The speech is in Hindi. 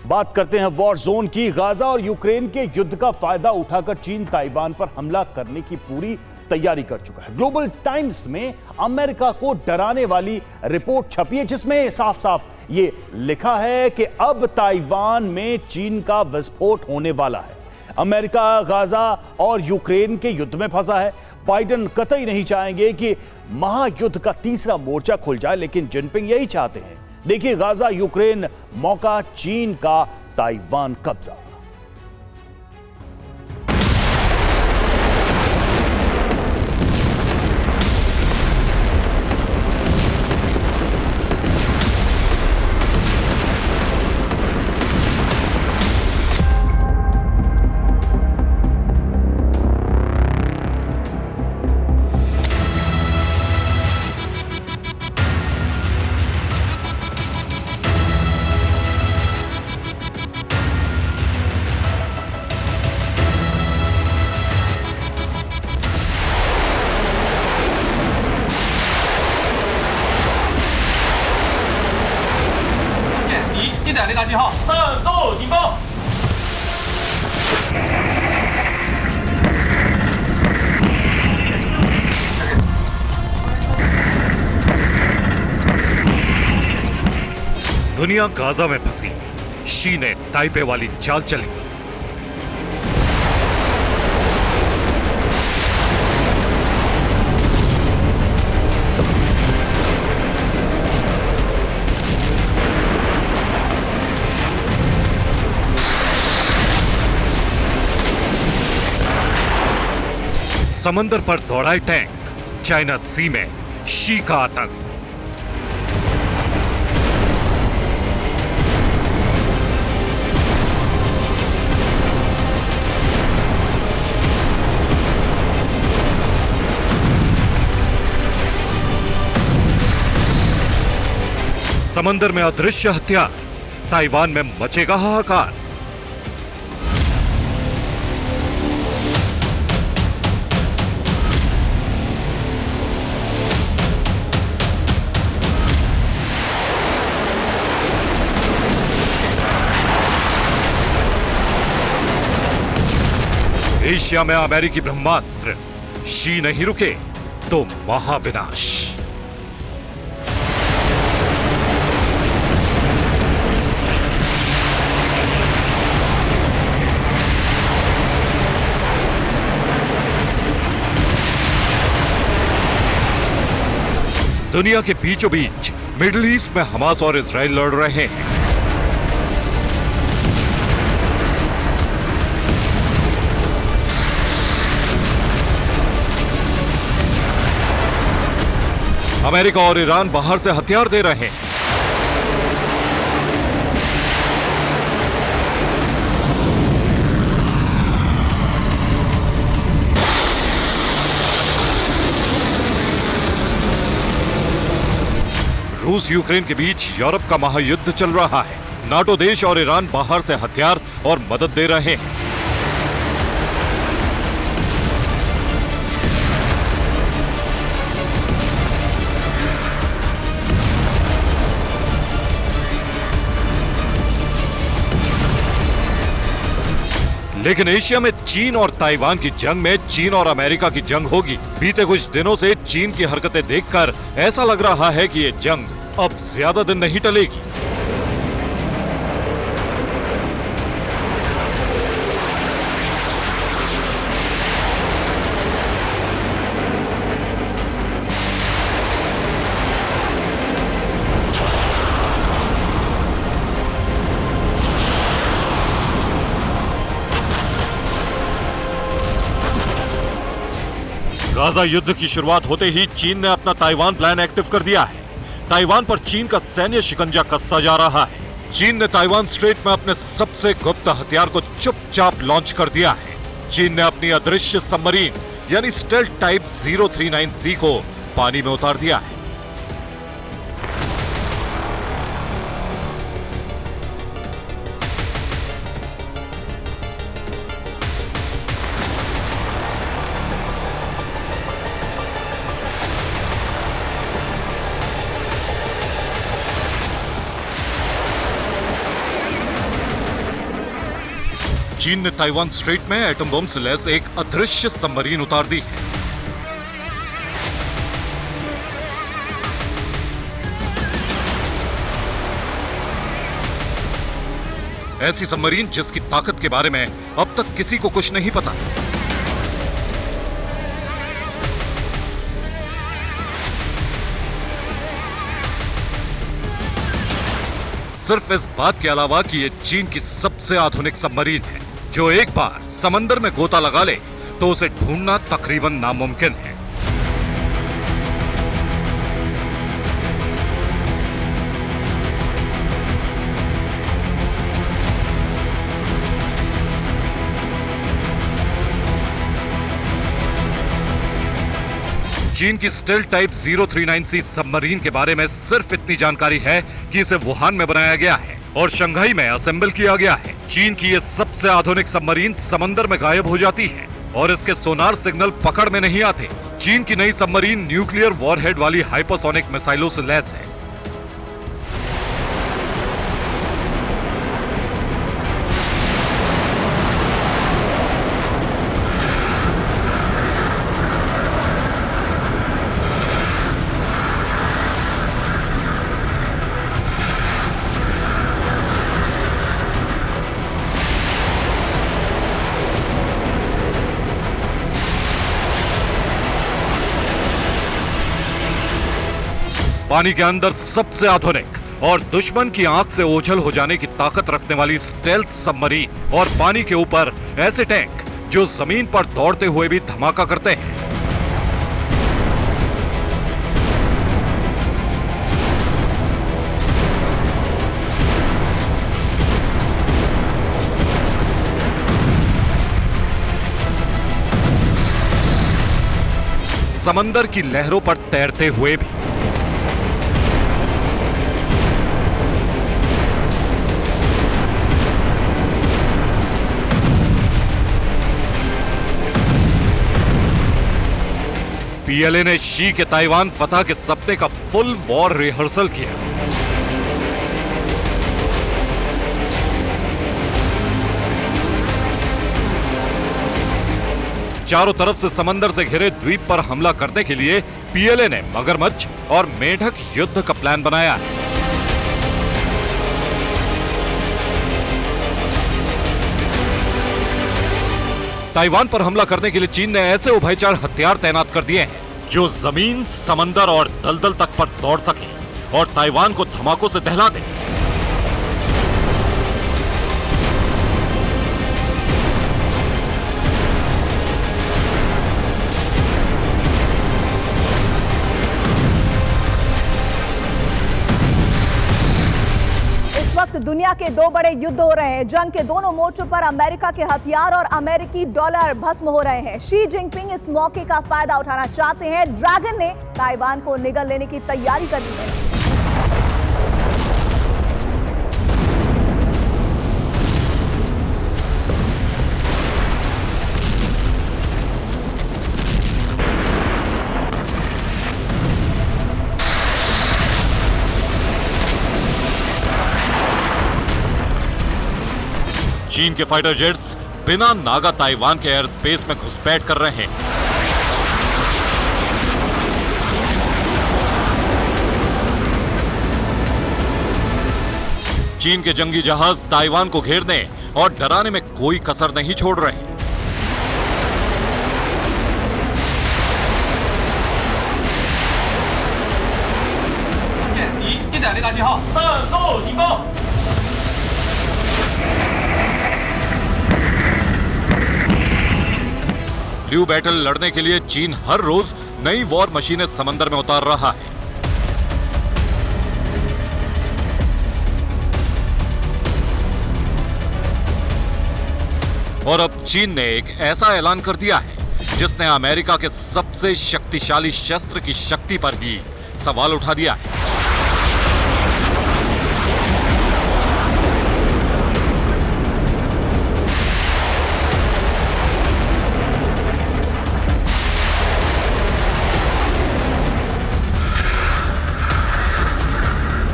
बात करते हैं वॉर जोन की। गाजा और यूक्रेन के युद्ध का फायदा उठाकर चीन ताइवान पर हमला करने की पूरी तैयारी कर चुका है। ग्लोबल टाइम्स में अमेरिका को डराने वाली रिपोर्ट छपी है जिसमें साफ साफ ये लिखा है कि अब ताइवान में चीन का विस्फोट होने वाला है। अमेरिका गाजा और यूक्रेन के युद्ध में फंसा है। बाइडेन कतई नहीं चाहेंगे कि महायुद्ध का तीसरा मोर्चा खुल जाए, लेकिन जिनपिंग यही चाहते हैं। देखिए, गाजा यूक्रेन मौका, चीन का ताइवान कब्जा। दुनिया गाजा में फंसी, शी ने ताइपे वाली चाल चली। समंदर पर दौड़ाए टैंक, चाइना सी में शी का आतंक। समंदर में अदृश्य हथियार, ताइवान में मचेगा हाहाकार। एशिया में अमेरिकी ब्रह्मास्त्र, शी नहीं रुके तो महाविनाश। दुनिया के बीचों बीच मिडिल ईस्ट में हमास और इजराइल लड़ रहे हैं। अमेरिका और ईरान बाहर से हथियार दे रहे हैं। रूस यूक्रेन के बीच यूरोप का महायुद्ध चल रहा है। नाटो देश और ईरान बाहर से हथियार और मदद दे रहे हैं। लेकिन एशिया में चीन और ताइवान की जंग में चीन और अमेरिका की जंग होगी। बीते कुछ दिनों से चीन की हरकतें देखकर ऐसा लग रहा है कि ये जंग अब ज्यादा दिन नहीं टलेगी। गाजा युद्ध की शुरुआत होते ही चीन ने अपना ताइवान प्लान एक्टिव कर दिया है। ताइवान पर चीन का सैन्य शिकंजा कसता जा रहा है। चीन ने ताइवान स्ट्रेट में अपने सबसे गुप्त हथियार को चुपचाप लॉन्च कर दिया है। चीन ने अपनी अदृश्य सबमरीन यानी स्टेल्थ टाइप 039C को पानी में उतार दिया है। चीन ने ताइवान स्ट्रेट में एटम बम से लैस एक अदृश्य सबमरीन उतार दी है। ऐसी सबमरीन जिसकी ताकत के बारे में अब तक किसी को कुछ नहीं पता। सिर्फ इस बात के अलावा कि ये चीन की सबसे आधुनिक सबमरीन है, जो एक बार समंदर में गोता लगा ले तो उसे ढूंढना तकरीबन नामुमकिन है। चीन की स्टेल्थ टाइप 039C सबमरीन के बारे में सिर्फ इतनी जानकारी है कि इसे वुहान में बनाया गया है और शंघाई में असेंबल किया गया है। चीन की ये सबसे आधुनिक सबमरीन समंदर में गायब हो जाती है और इसके सोनार सिग्नल पकड़ में नहीं आते। चीन की नई सबमरीन न्यूक्लियर वॉरहेड वाली हाइपरसोनिक मिसाइलों से लैस है। पानी के अंदर सबसे आधुनिक और दुश्मन की आंख से ओझल हो जाने की ताकत रखने वाली स्टेल्थ सबमरीन और पानी के ऊपर ऐसे टैंक जो जमीन पर दौड़ते हुए भी धमाका करते हैं। समंदर की लहरों पर तैरते हुए भी पीएलए ने शी के ताइवान फतह के सपने का फुल वॉर रिहर्सल किया। चारों तरफ से समंदर से घिरे द्वीप पर हमला करने के लिए पीएलए ने मगरमच्छ और मेंढक युद्ध का प्लान बनाया है। ताइवान पर हमला करने के लिए चीन ने ऐसे उभयचर हथियार तैनात कर दिए हैं जो जमीन, समंदर और दलदल तक पर दौड़ सके और ताइवान को धमाकों से दहला दे। दुनिया के दो बड़े युद्ध हो रहे हैं। जंग के दोनों मोर्चों पर अमेरिका के हथियार और अमेरिकी डॉलर भस्म हो रहे हैं। शी जिनपिंग इस मौके का फायदा उठाना चाहते हैं। ड्रैगन ने ताइवान को निगल लेने की तैयारी कर ली है। चीन के फाइटर जेट्स बिना नागा ताइवान के एयर स्पेस में घुसपैठ कर रहे हैं। चीन के जंगी जहाज ताइवान को घेरने और डराने में कोई कसर नहीं छोड़ रहे। ब्लू बैटल लड़ने के लिए चीन हर रोज नई वॉर मशीनें समंदर में उतार रहा है। और अब चीन ने एक ऐसा ऐलान कर दिया है जिसने अमेरिका के सबसे शक्तिशाली शस्त्र की शक्ति पर ही सवाल उठा दिया है।